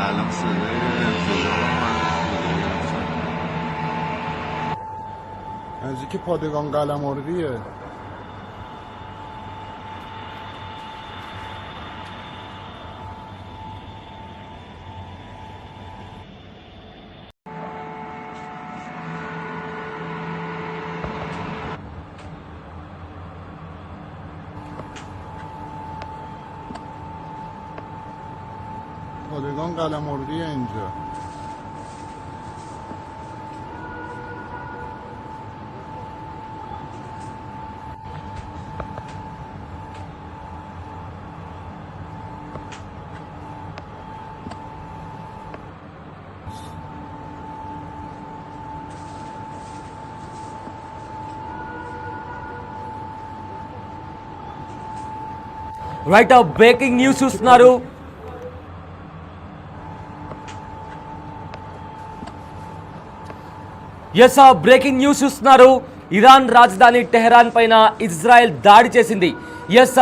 หนังสือประมาณنزدیک پادگان قلمردیه. پادگان قلمردیه اینجا. Right breaking news చూస్తున్నారు. Yes breaking news చూస్తున్నారు. Iran రాజధాని టెహరాన్ పైన ఇజ్రాయెల్ దాడి చేసింది. ఎస్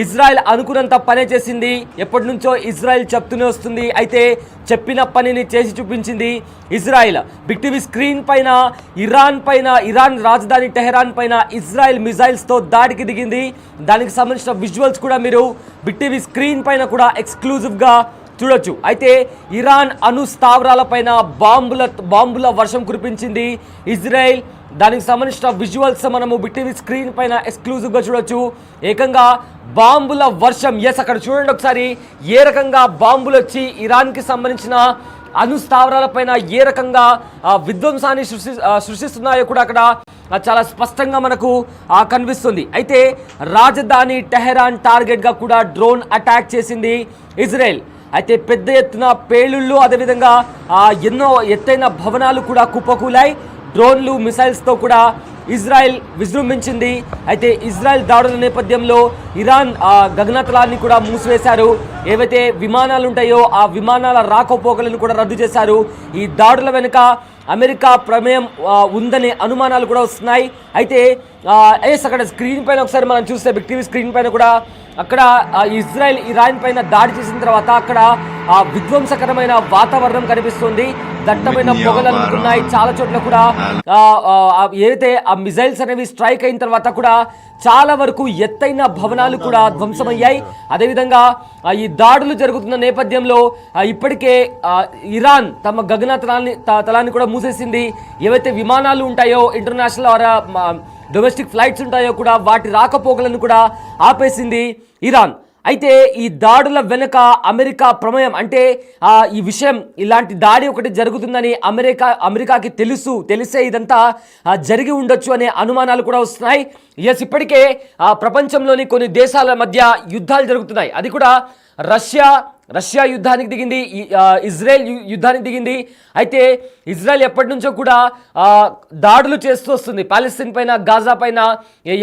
ఇజ్రాయెల్ అనుకున్నంత పనే చేసింది. ఎప్పటి నుంచో ఇజ్రాయెల్ చెప్తూనే వస్తుంది. అయితే చెప్పిన పనిని చేసి చూపించింది ఇజ్రాయెల్. బిగ్ టీవీ స్క్రీన్ పైన ఇరాన్ రాజధాని టెహరాన్ పైన ఇజ్రాయెల్ మిజైల్స్తో దాడికి దిగింది. దానికి సంబంధించిన విజువల్స్ కూడా మీరు బిగ్ టీవీ స్క్రీన్ పైన కూడా ఎక్స్క్లూజివ్గా చూడొచ్చు. అయితే ఇరాన్ అణు స్థావరాలపైన బాంబుల వర్షం కురిపించింది ఇజ్రాయెల్. దానికి సంబంధించిన విజువల్స్ మనము బిగ్ టీవీ స్క్రీన్ పైన ఎక్స్క్లూజివ్గా చూడొచ్చు. ఏకంగా బాంబుల వర్షం. ఎస్ అక్కడ చూడండి ఒకసారి ఏ రకంగా బాంబులు వచ్చి ఇరాన్కి సంబంధించిన అణు స్థావరాలపైన ఏ రకంగా విధ్వంసాన్ని సృష్టిస్తున్నాయో కూడా అక్కడ చాలా స్పష్టంగా మనకు కనిపిస్తుంది. అయితే రాజధాని టెహరాన్ టార్గెట్గా కూడా డ్రోన్ అటాక్ చేసింది ఇజ్రాయెల్. అయితే పెద్ద ఎత్తున పేలుళ్ళు, అదేవిధంగా ఎన్నో ఎత్తైన భవనాలు కూడా కుప్పకూలాయి. డ్రోన్లు, మిసైల్స్తో కూడా ఇజ్రాయెల్ విజృంభించింది. అయితే ఇజ్రాయెల్ దాడుల నేపథ్యంలో ఇరాన్ గగనతలాన్ని కూడా మూసివేశారు. ఏవైతే విమానాలు ఉంటాయో ఆ విమానాల రాకపోకలను కూడా రద్దు చేశారు. ఈ దాడుల వెనుక అమెరికా ప్రమేయం ఉందనే అనుమానాలు కూడా వస్తున్నాయి. అయితే అక్కడ స్క్రీన్ పైన ఒకసారి మనం చూస్తే బిగ్ టీవీ స్క్రీన్ పైన కూడా అక్కడ ఇజ్రాయెల్ ఇరాన్ పైన దాడి చేసిన తర్వాత అక్కడ విధ్వంసకరమైన వాతావరణం కనిపిస్తుంది. దట్టమైన పొగలు అందుకున్నాయి. చాలా చోట్ల కూడా ఏదైతే ఆ మిజైల్స్ అనేవి స్ట్రైక్ అయిన తర్వాత కూడా చాలా వరకు ఎత్తైన భవనాలు కూడా ధ్వంసమయ్యాయి. అదేవిధంగా ఈ దాడులు జరుగుతున్న నేపథ్యంలో ఇప్పటికే ఇరాన్ తమ తలాన్ని కూడా మూసేసింది. ఏవైతే విమానాలు ఉంటాయో ఇంటర్నేషనల్ డొమెస్టిక్ ఫ్లైట్స్ ఉంటాయో కూడా వాటి రాకపోకలను కూడా ఆపేసింది ఇరాన్. అయితే ఈ దాడుల వెనుక అమెరికా ప్రమేయం, అంటే ఈ విషయం ఇలాంటి దాడి ఒకటి జరుగుతుందని అమెరికాకి తెలిసే ఇదంతా జరిగి ఉండొచ్చు అనే అనుమానాలు కూడా వస్తున్నాయి. ఎస్ ఇప్పటికే ప్రపంచంలోని కొన్ని దేశాల మధ్య యుద్ధాలు జరుగుతున్నాయి. అది కూడా రష్యా యుద్ధానికి దిగింది, ఇజ్రాయెల్ యుద్ధానికి దిగింది. అయితే ఇజ్రాయెల్ ఎప్పటి నుంచో కూడా దాడులు చేస్తూ వస్తుంది. పాలస్తీన్ పైన, గాజా పైన,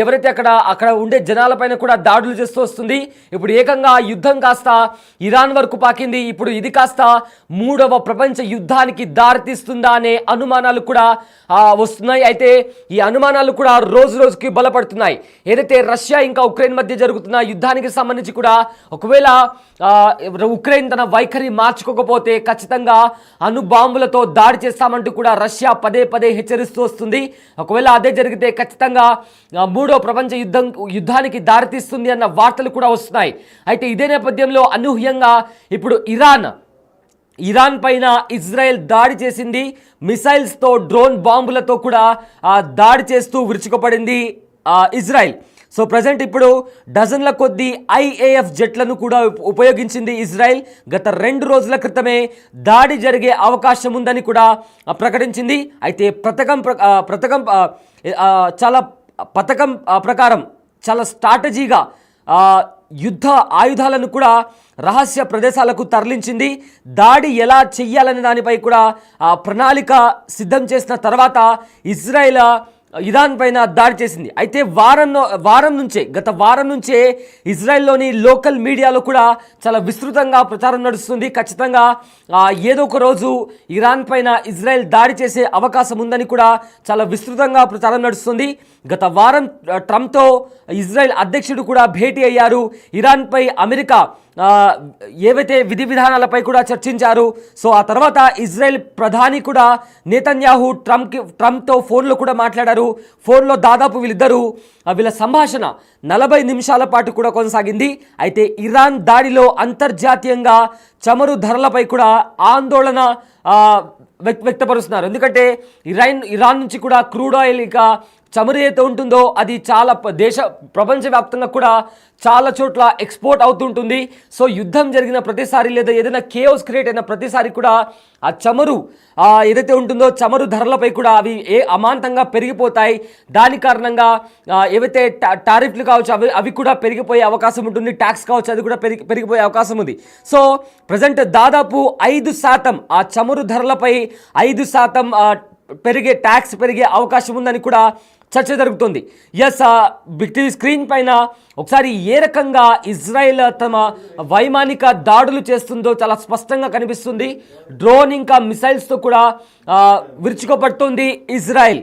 ఎవరైతే అక్కడ ఉండే జనాలపైన కూడా దాడులు చేస్తూ వస్తుంది. ఇప్పుడు ఏకంగా యుద్ధం కాస్త ఇరాన్ వరకు పాకింది. ఇప్పుడు ఇది కాస్త 3వ ప్రపంచ యుద్ధానికి దారితీస్తుందా అనే అనుమానాలు కూడా వస్తున్నాయి. అయితే ఈ అనుమానాలు కూడా రోజు రోజుకి బలపడుతున్నాయి. ఏదైతే రష్యా ఇంకా ఉక్రెయిన్ మధ్య జరుగుతున్న యుద్ధానికి సంబంధించి కూడా ఒకవేళ ఉక్రెయిన్ తన వైఖరి మార్చుకోకపోతే ఖచ్చితంగా అణు బాంబులతో దాడి చేస్తామంటూ కూడా రష్యా పదే హెచ్చరిస్తూ వస్తుంది. ఒకవేళ అదే జరిగితే ఖచ్చితంగా 3వ ప్రపంచ యుద్ధానికి దారితీస్తుంది అన్న వార్తలు కూడా వస్తున్నాయి. అయితే ఇదే నేపథ్యంలో అనూహ్యంగా ఇప్పుడు ఇరాన్ పైన ఇజ్రాయెల్ దాడి చేసింది. మిసైల్స్తో, డ్రోన్ బాంబులతో కూడా దాడి చేస్తూ విరుచుకుపడింది ఇజ్రాయెల్. సో ప్రజెంట్ ఇప్పుడు డజన్ల కొద్దీ IAF జెట్లను కూడా ఉపయోగించింది ఇజ్రాయెల్. గత 2 రోజుల క్రితమే దాడి జరిగే అవకాశం ఉందని కూడా ప్రకటించింది. అయితే పథకం ప్రకారం చాలా స్ట్రాటజీగా యుద్ధ ఆయుధాలను కూడా రహస్య ప్రదేశాలకు తరలించింది. దాడి ఎలా చెయ్యాలనే దానిపై కూడా ప్రణాళిక సిద్ధం చేసిన తర్వాత ఇజ్రాయెల్ ఇరాన్ పైన దాడి చేసింది. అయితే గత వారం నుంచే ఇజ్రాయెల్లోని లోకల్ మీడియాలో కూడా చాలా విస్తృతంగా ప్రచారం నడుస్తుంది. ఖచ్చితంగా ఏదో ఒక రోజు ఇరాన్ పైన ఇజ్రాయెల్ దాడి చేసే అవకాశం ఉందని కూడా చాలా విస్తృతంగా ప్రచారం నడుస్తుంది. గత వారం ట్రంప్తో ఇజ్రాయెల్ అధ్యక్షుడు కూడా భేటీ అయ్యారు. ఇరాన్పై అమెరికా ఏవైతే విధి విధానాలపై కూడా చర్చించారు. సో ఆ తర్వాత ఇజ్రాయెల్ ప్రధాని కూడా నేతన్యాహు ట్రంప్తో ఫోన్లో కూడా మాట్లాడారు. ఫోన్లో దాదాపు వీళ్ళ సంభాషణ 40 నిమిషాల పాటు కూడా కొనసాగింది. అయితే ఇరాన్ దాడిలో అంతర్జాతీయంగా చమురు ధరలపై కూడా ఆందోళన వ్యక్తపరుస్తున్నారు. ఎందుకంటే ఇరాన్ నుంచి కూడా క్రూడ్ ఆయిల్ ఇక చమురు ఏదైతే ఉంటుందో అది చాలా ప్రపంచవ్యాప్తంగా కూడా చాలా చోట్ల ఎక్స్పోర్ట్ అవుతుంటుంది. సో యుద్ధం జరిగిన ప్రతిసారి లేదా ఏదైనా కేఓస్ క్రియేట్ అయిన ప్రతిసారి కూడా ఆ చమురు ఏదైతే ఉంటుందో చమురు ధరలపై కూడా అవి అమాంతంగా పెరిగిపోతాయి. దాని కారణంగా ఏవైతే టారిఫ్లు కావచ్చు అవి కూడా పెరిగిపోయే అవకాశం ఉంటుంది. ట్యాక్స్ కావచ్చు అది కూడా పెరిగిపోయే అవకాశం ఉంది. సో ప్రజెంట్ దాదాపు 5% ఆ చమురు ధరలపై 5% ట్యాక్స్ పెరిగే అవకాశం ఉందని కూడా చర్చ జరుగుతుంది. ఎస్, బిగ్ టీవీ స్క్రీన్ పైన ఒకసారి ఏ రకంగా ఇజ్రాయెల్ తమ వైమానిక దాడులు చేస్తుందో చాలా స్పష్టంగా కనిపిస్తుంది. డ్రోన్ ఇంకా మిసైల్స్తో కూడా విరుచుకోబడుతుంది ఇజ్రాయెల్.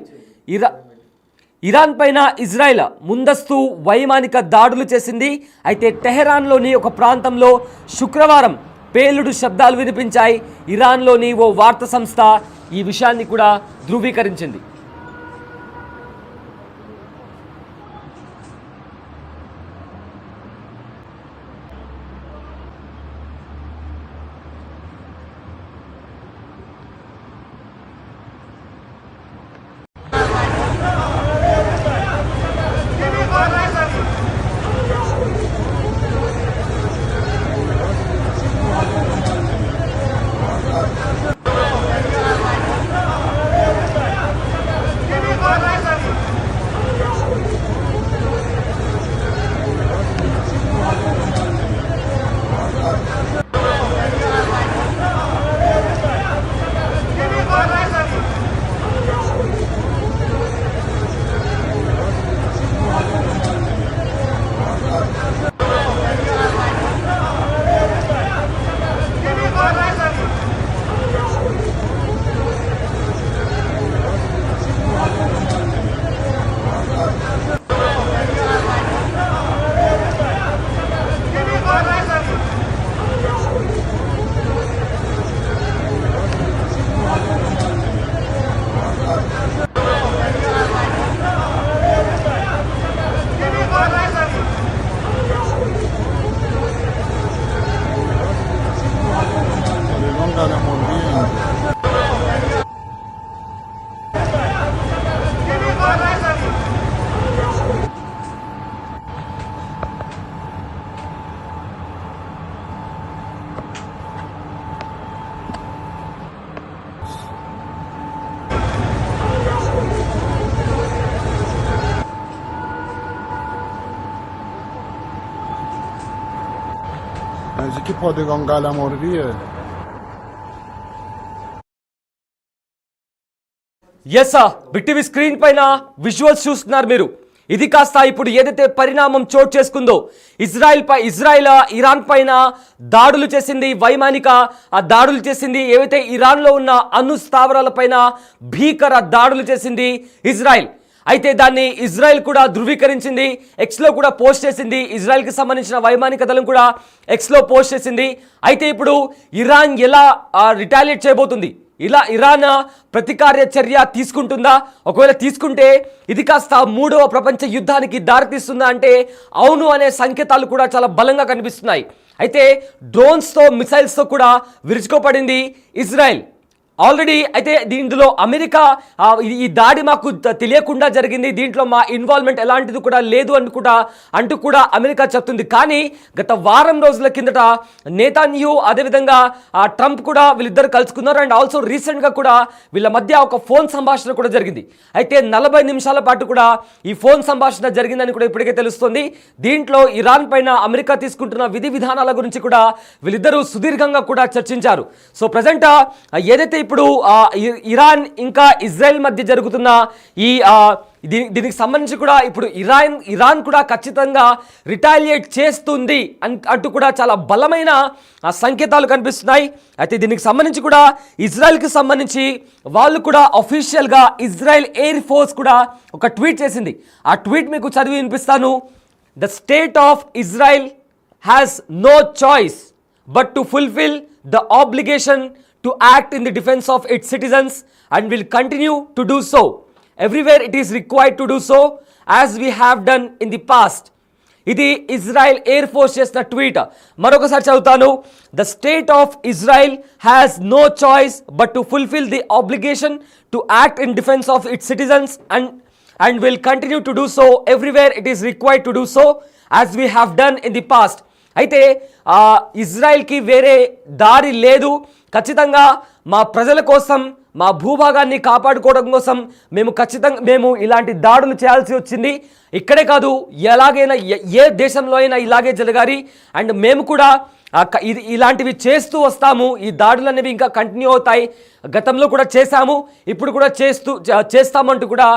ఇరాన్ పైన ఇజ్రాయెల్ ముందస్తు వైమానిక దాడులు చేసింది. అయితే టెహరాన్లోని ఒక ప్రాంతంలో శుక్రవారం పేలుడు శబ్దాలు వినిపించాయి. ఇరాన్లోని ఓ వార్తా సంస్థ ఈ విషయాన్ని కూడా ధృవీకరించింది. نزدیک پادگان قلمرویه. ఎస్, బిగ్ టీవీ స్క్రీన్ పైన విజువల్స్ చూస్తున్నారు మీరు. ఇది కాస్త ఇప్పుడు ఏదైతే పరిణామం చోటు చేసుకుందో ఇజ్రాయెల్ ఇరాన్ పైన దాడులు చేసింది, వైమానిక దాడులు చేసింది. ఏవైతే ఇరాన్లో ఉన్న అణు స్థావరాలపైన భీకర దాడులు చేసింది ఇజ్రాయెల్. అయితే దాన్ని ఇజ్రాయెల్ కూడా ధృవీకరించింది, ఎక్స్లో కూడా పోస్ట్ చేసింది. ఇజ్రాయెల్కి సంబంధించిన వైమానిక దళం కూడా ఎక్స్లో పోస్ట్ చేసింది. అయితే ఇప్పుడు ఇరాన్ ఎలా రిటాలియేట్ చేయబోతుంది, ఇరాన్ ప్రతికార్య చర్య తీసుకుంటుందా? ఒకవేళ తీసుకుంటే ఇది కాస్త 3వ ప్రపంచ యుద్ధానికి దారితీస్తుందా అంటే అవును అనే సంకేతాలు కూడా చాలా బలంగా కనిపిస్తున్నాయి. అయితే డ్రోన్స్తో మిసైల్స్తో కూడా విరుచుకోపడింది ఇజ్రాయెల్ ఆల్రెడీ. అయితే దీంట్లో అమెరికా ఈ దాడి మాకు తెలియకుండా జరిగింది, దీంట్లో మా ఇన్వాల్వ్మెంట్ ఎలాంటిది కూడా లేదు అంటూ కూడా అమెరికా చెప్తుంది. కానీ గత వారం రోజుల కిందట నేతన్యాహు అదేవిధంగా ట్రంప్ కూడా వీళ్ళిద్దరు కలుసుకున్నారు. అండ్ ఆల్సో రీసెంట్గా కూడా వీళ్ళ మధ్య ఒక ఫోన్ సంభాషణ కూడా జరిగింది. అయితే 40 నిమిషాల పాటు కూడా ఈ ఫోన్ సంభాషణ జరిగిందని కూడా ఇప్పటికే తెలుస్తుంది. దీంట్లో ఇరాన్ పైన అమెరికా తీసుకుంటున్న విధి విధానాల గురించి కూడా వీళ్ళిద్దరూ సుదీర్ఘంగా కూడా చర్చించారు. సో ప్రజెంట్ ఏదైతే ఇప్పుడు ఇరాన్ ఇంకా ఇజ్రాయెల్ మధ్య జరుగుతున్న ఈ దీనికి సంబంధించి కూడా ఇప్పుడు ఇరాన్ కూడా ఖచ్చితంగా రిటాలియేట్ చేస్తుంది అంటూ కూడా చాలా బలమైన సంకేతాలు కనిపిస్తున్నాయి. అయితే దీనికి సంబంధించి కూడా ఇజ్రాయెల్కి సంబంధించి వాళ్ళు కూడా అఫీషియల్గా ఇజ్రాయెల్ ఎయిర్ ఫోర్స్ కూడా ఒక ట్వీట్ చేసింది. ఆ ట్వీట్ మీకు చదివి వినిపిస్తాను. The state of Israel has no choice but to fulfill the obligation to act in the defense of its citizens and will continue to do so everywhere it is required to do so as we have done in the past. ఇది Israel air force చేసిన tweet. మరొకసారి చదువుతాను. The state of Israel has no choice but to fulfill the obligation to act in defence of its citizens and will continue to do so everywhere it is required to do so as we have done in the past. అయితే ఇజ్రాయెల్కి వేరే దారి లేదు. ఖచ్చితంగా మా ప్రజల కోసం, మా భూభాగాన్ని కాపాడుకోవడం కోసం మేము ఇలాంటి దాడులు చేయాల్సి వచ్చింది. ఇక్కడే కాదు, ఎలాగైనా ఏ దేశంలో అయినా ఇలాగే జరగాలి. అండ్ మేము కూడా ఇలాంటివి చేస్తూ వస్తాము. ఈ దాడులు అనేవి ఇంకా కంటిన్యూ అవుతాయి. గతంలో కూడా చేశాము, ఇప్పుడు కూడా చేస్తామంటూ కూడా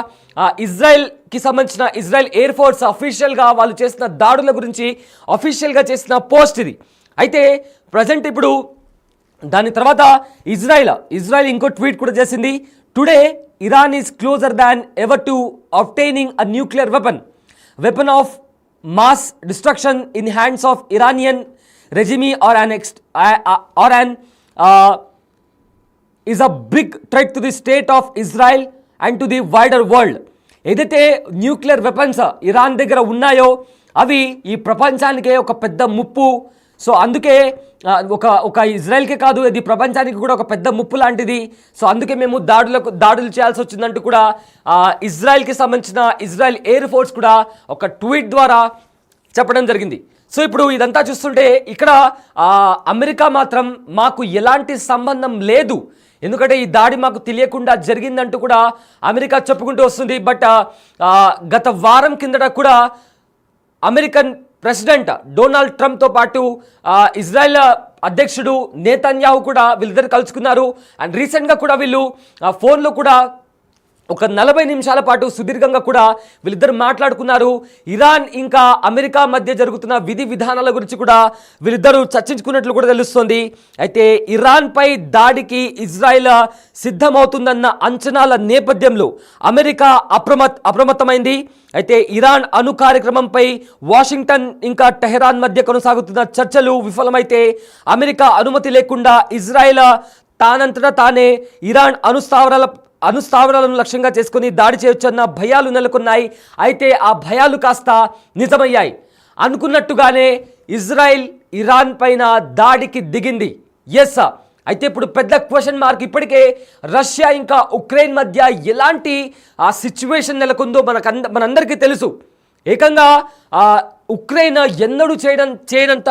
ఇజ్రాయెల్కి సంబంధించిన ఇజ్రాయెల్ ఎయిర్ ఫోర్స్ అఫీషియల్గా వాళ్ళు చేసిన దాడుల గురించి అఫీషియల్గా చేసిన పోస్ట్ ఇది. అయితే ప్రజెంట్ ఇప్పుడు దాని తర్వాత ఇజ్రాయెల్ ఇంకో ట్వీట్ కూడా చేసింది. Today Iran is closer than ever to obtaining a nuclear weapon of mass destruction in hands of Iranian regime or an is a big threat to the state of Israel and to the wider world. ఏదైతే nuclear weapons Iran దగ్గర ఉన్నాయో అవి ఈ ప్రపంచానికే ఒక పెద్ద ముప్పు. So అందుకే ఒక ఇజ్రాయెల్కే కాదు, ఇది ప్రపంచానికి కూడా ఒక పెద్ద ముప్పు లాంటిది. సో అందుకే మేము దాడులు చేయాల్సి వచ్చిందంటూ కూడా ఇజ్రాయెల్కి సంబంధించిన ఇజ్రాయెల్ ఎయిర్ ఫోర్స్ కూడా ఒక ట్వీట్ ద్వారా చెప్పడం జరిగింది. సో ఇప్పుడు ఇదంతా చూస్తుంటే ఇక్కడ అమెరికా మాత్రం మాకు ఎలాంటి సంబంధం లేదు, ఎందుకంటే ఈ దాడి మాకు తెలియకుండా జరిగిందంటూ కూడా అమెరికా చెప్పుకుంటూ వస్తుంది. బట్ గత వారం కిందట కూడా అమెరికన్ ప్రెసిడెంట్ డొనాల్డ్ ట్రంప్తో పాటు ఇజ్రాయెల్ అధ్యక్షుడు నేతన్యాహు కూడా వీళ్ళిద్దరు కలుసుకున్నారు. అండ్ రీసెంట్గా కూడా వీళ్ళు ఫోన్లో కూడా ఒక 40 నిమిషాల పాటు సుదీర్ఘంగా కూడా వీళ్ళిద్దరు మాట్లాడుకున్నారు. ఇరాన్ ఇంకా అమెరికా మధ్య జరుగుతున్న విధి విధానాల గురించి కూడా వీళ్ళిద్దరూ చర్చించుకున్నట్లు కూడా తెలుస్తుంది. అయితే ఇరాన్పై దాడికి ఇజ్రాయెల్ సిద్ధమవుతుందన్న అంచనాల నేపథ్యంలో అమెరికా అప్రమత్తమైంది. అయితే ఇరాన్ అణు కార్యక్రమంపై వాషింగ్టన్ ఇంకా టెహరాన్ మధ్య కొనసాగుతున్న చర్చలు విఫలమైతే అమెరికా అనుమతి లేకుండా ఇజ్రాయెల్ తానంతటా తానే ఇరాన్ అణుస్థావరాలను లక్ష్యంగా చేసుకుని దాడి చేయొచ్చన్న భయాలు నెలకొన్నాయి. అయితే ఆ భయాలు కాస్త నిజమయ్యాయి. అనుకున్నట్టుగానే ఇజ్రాయెల్ ఇరాన్ పైన దాడికి దిగింది. ఎస్, అయితే ఇప్పుడు పెద్ద క్వశ్చన్ మార్క్. ఇప్పటికే రష్యా ఇంకా ఉక్రెయిన్ మధ్య ఎలాంటి సిచ్యువేషన్ నెలకొందో మనందరికీ తెలుసు. ఏకంగా ఉక్రెయిన్ ఎన్నడూ చేయనంత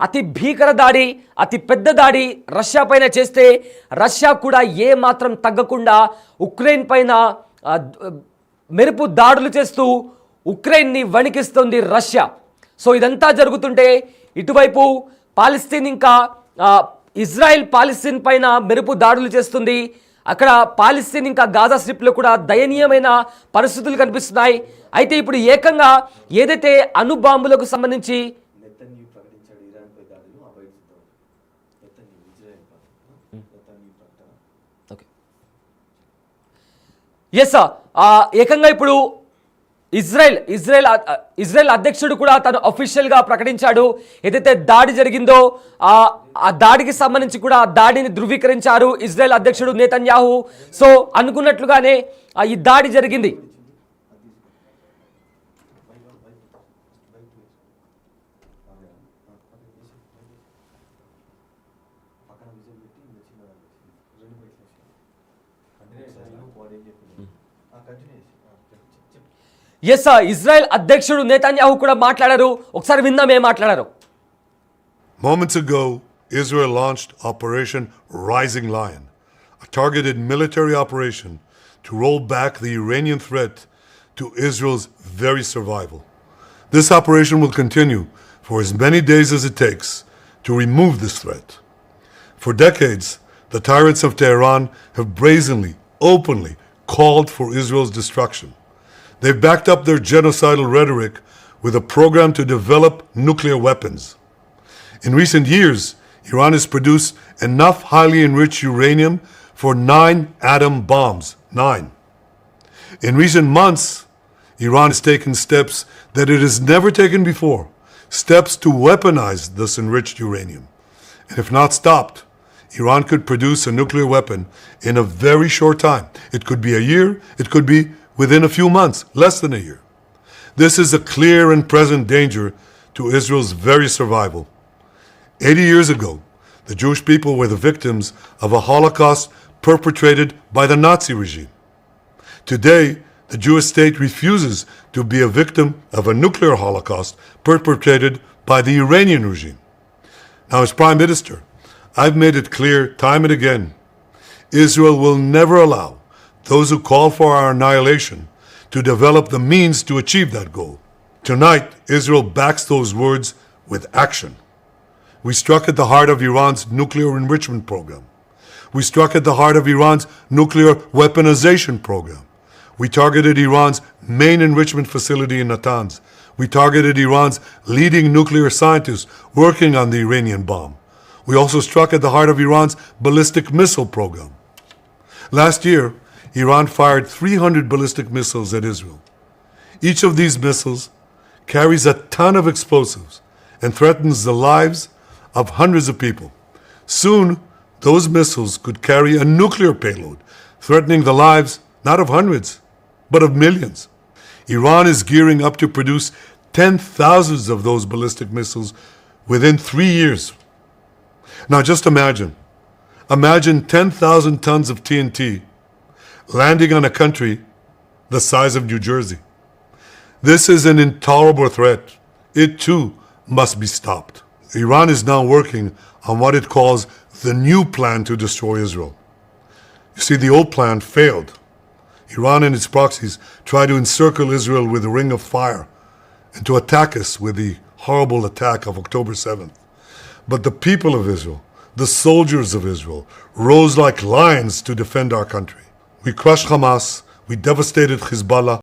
అతి భీకర దాడి, అతి పెద్ద దాడి రష్యా పైన చేస్తే రష్యా కూడా ఏ మాత్రం తగ్గకుండా ఉక్రెయిన్ పైన మెరుపు దాడులు చేస్తూ ఉక్రెయిన్ని వణికిస్తుంది రష్యా. సో ఇదంతా జరుగుతుంటే ఇటువైపు పాలస్తీన్ ఇంకా ఇజ్రాయెల్ పాలస్తీన్ పైన మెరుపు దాడులు చేస్తుంది. అక్కడ పాలస్తీన్ ఇంకా గాజా స్ట్రిప్లో కూడా దయనీయమైన పరిస్థితులు కనిపిస్తున్నాయి. అయితే ఇప్పుడు ఏకంగా ఏదైతే అణుబాంబులకు సంబంధించి ఏకంగా ఇప్పుడు ఇజ్రాయెల్ అధ్యక్షుడు కూడా తను అఫీషియల్గా ప్రకటించాడు. ఏదైతే దాడి జరిగిందో ఆ దాడికి సంబంధించి కూడా దాడిని ధృవీకరించారు ఇజ్రాయెల్ అధ్యక్షుడు నేతన్యాహు. సో అనుకున్నట్లుగానే ఈ దాడి జరిగింది. ఎస్, ఇజ్రాయెల్ అధ్యక్షుడు నేతన్యాహు కూడా మాట్లాడారు. ఒకసారి విందాం ఏం మాట్లాడారు. Moments ago, Israel launched Operation Rising Lion, a targeted military operation to roll back the Iranian threat to Israel's very survival. This operation will continue for as many days as it takes to remove this threat. For decades, The tyrants of Tehran have brazenly, openly called for Israel's destruction. They've backed up their genocidal rhetoric with a program to develop nuclear weapons. In recent years, Iran has produced enough highly enriched uranium for 9 atom bombs. 9. In recent months, Iran has taken steps that it has never taken before, steps to weaponize this enriched uranium. And if not stopped, Iran could produce a nuclear weapon in a very short time. It could be a year, it could be within a few months, less than a year. This is a clear and present danger to Israel's very survival. 80 years ago, the Jewish people were the victims of a Holocaust perpetrated by the Nazi regime. Today, the Jewish state refuses to be a victim of a nuclear Holocaust perpetrated by the Iranian regime. Now, as Prime Minister, I've made it clear time and again, Israel will never allow those who call for our annihilation to develop the means to achieve that goal. Tonight, Israel backs those words with action. We struck at the heart of Iran's nuclear enrichment program. We struck at the heart of Iran's nuclear weaponization program. We targeted Iran's main enrichment facility in Natanz. We targeted Iran's leading nuclear scientists working on the Iranian bomb. We also struck at the heart of Iran's ballistic missile program. Last year, Iran fired 300 ballistic missiles at Israel. Each of these missiles carries a ton of explosives and threatens the lives of hundreds of people. Soon, those missiles could carry a nuclear payload, threatening the lives not of hundreds, but of millions. Iran is gearing up to produce 10,000 of those ballistic missiles within 3 years. Now just imagine 10,000 tons of TNT landing on a country the size of New Jersey. This is an intolerable threat. It too must be stopped. Iran is now working on what it calls the new plan to destroy Israel. You see, the old plan failed. Iran and its proxies tried to encircle Israel with a ring of fire and to attack us with the horrible attack of October 7th. But the people of Israel, the soldiers of Israel, rose like lions to defend our country. We crushed Hamas, we devastated Hezbollah,